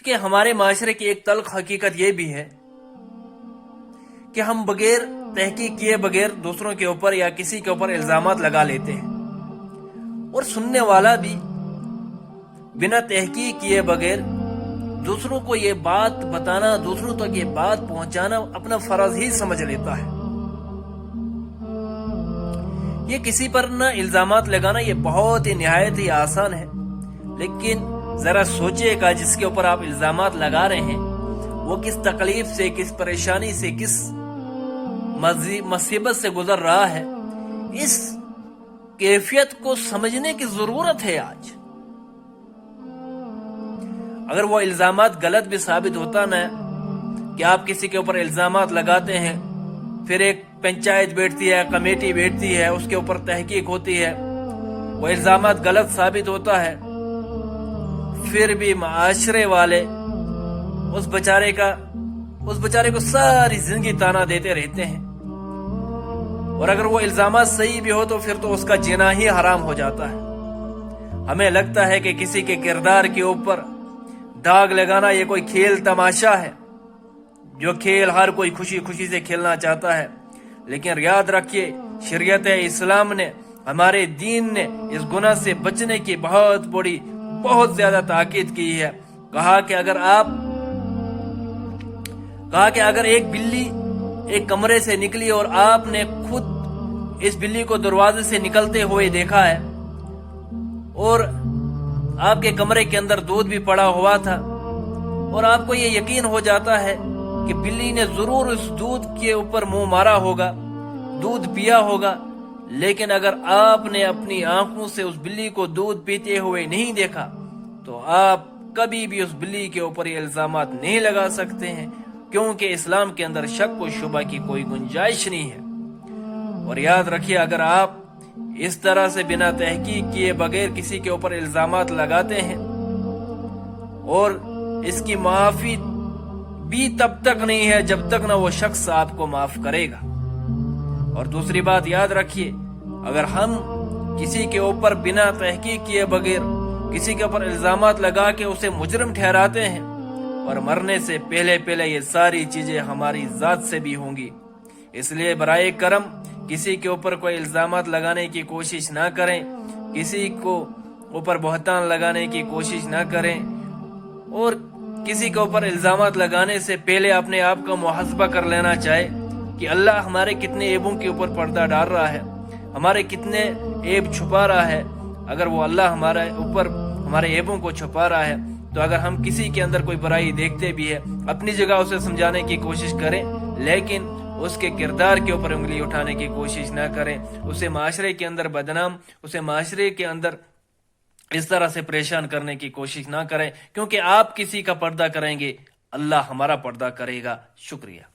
کہ ہمارے معاشرے کی ایک تلخ حقیقت یہ بھی ہے کہ ہم بغیر تحقیق کیے بغیر دوسروں کے اوپر یا کسی کے اوپر الزامات لگا لیتے ہیں، اور سننے والا بھی بنا تحقیق کیے بغیر دوسروں کو یہ بات بتانا، دوسروں تک یہ بات پہنچانا اپنا فرض ہی سمجھ لیتا ہے۔ یہ کسی پر نہ الزامات لگانا یہ بہت ہی نہایت ہی آسان ہے، لیکن ذرا سوچئے گا جس کے اوپر آپ الزامات لگا رہے ہیں وہ کس تکلیف سے، کس پریشانی سے، کس مصیبت سے گزر رہا ہے۔ اس کیفیت کو سمجھنے کی ضرورت ہے آج۔ اگر وہ الزامات غلط بھی ثابت ہوتا نا کہ آپ کسی کے اوپر الزامات لگاتے ہیں، پھر ایک پنچایت بیٹھتی ہے، کمیٹی بیٹھتی ہے، اس کے اوپر تحقیق ہوتی ہے، وہ الزامات غلط ثابت ہوتا ہے، پھر بھی معاشرے والے اس بیچارے کو ساری زندگی تانا دیتے رہتے ہیں، اور اگر وہ الزامات صحیح بھی ہو تو پھر تو اس کا جینا ہی حرام ہو جاتا ہے۔ ہمیں لگتا ہے کہ کسی کے کردار کے اوپر داغ لگانا یہ کوئی کھیل تماشا ہے، جو کھیل ہر کوئی خوشی خوشی سے کھیلنا چاہتا ہے، لیکن یاد رکھیے شریعت اسلام نے، ہمارے دین نے اس گناہ سے بچنے کی بہت زیادہ تاکید کی ہے۔ کہا کہ اگر ایک بلی ایک کمرے سے نکلی اور آپ نے خود اس بلی کو دروازے سے نکلتے ہوئے دیکھا ہے، اور آپ کے کمرے کے اندر دودھ بھی پڑا ہوا تھا، اور آپ کو یہ یقین ہو جاتا ہے کہ بلی نے ضرور اس دودھ کے اوپر منہ مارا ہوگا، دودھ پیا ہوگا، لیکن اگر آپ نے اپنی آنکھوں سے اس بلی کو دودھ پیتے ہوئے نہیں دیکھا تو آپ کبھی بھی اس بلی کے اوپر یہ الزامات نہیں لگا سکتے ہیں، کیونکہ اسلام کے اندر شک و شبہ کی کوئی گنجائش نہیں ہے۔ اور یاد رکھیے اگر آپ اس طرح سے بنا تحقیق کیے بغیر کسی کے اوپر الزامات لگاتے ہیں، اور اس کی معافی بھی تب تک نہیں ہے جب تک نہ وہ شخص آپ کو معاف کرے گا۔ اور دوسری بات یاد رکھیے، اگر ہم کسی کے اوپر بنا تحقیق کیے بغیر کسی کے اوپر الزامات لگا کے اسے مجرم ٹھہراتے ہیں، اور مرنے سے پہلے یہ ساری چیزیں ہماری ذات سے بھی ہوں گی، اس لیے برائے کرم کسی کے اوپر کوئی الزامات لگانے کی کوشش نہ کریں، کسی کو اوپر بہتان لگانے کی کوشش نہ کریں، اور کسی کے اوپر الزامات لگانے سے پہلے اپنے آپ کا محاسبہ کر لینا چاہے کہ اللہ ہمارے کتنے عیبوں کے اوپر پردہ ڈال رہا ہے، ہمارے کتنے عیب چھپا رہا ہے۔ اگر وہ اللہ ہمارے اوپر ہمارے عیبوں کو چھپا رہا ہے تو اگر ہم کسی کے اندر کوئی برائی دیکھتے بھی ہے، اپنی جگہ اسے سمجھانے کی کوشش کریں، لیکن اس کے کردار کے اوپر انگلی اٹھانے کی کوشش نہ کریں، اسے معاشرے کے اندر بدنام، اسے معاشرے کے اندر اس طرح سے پریشان کرنے کی کوشش نہ کریں، کیونکہ آپ کسی کا پردہ کریں گے، اللہ ہمارا پردہ کرے گا۔ شکریہ۔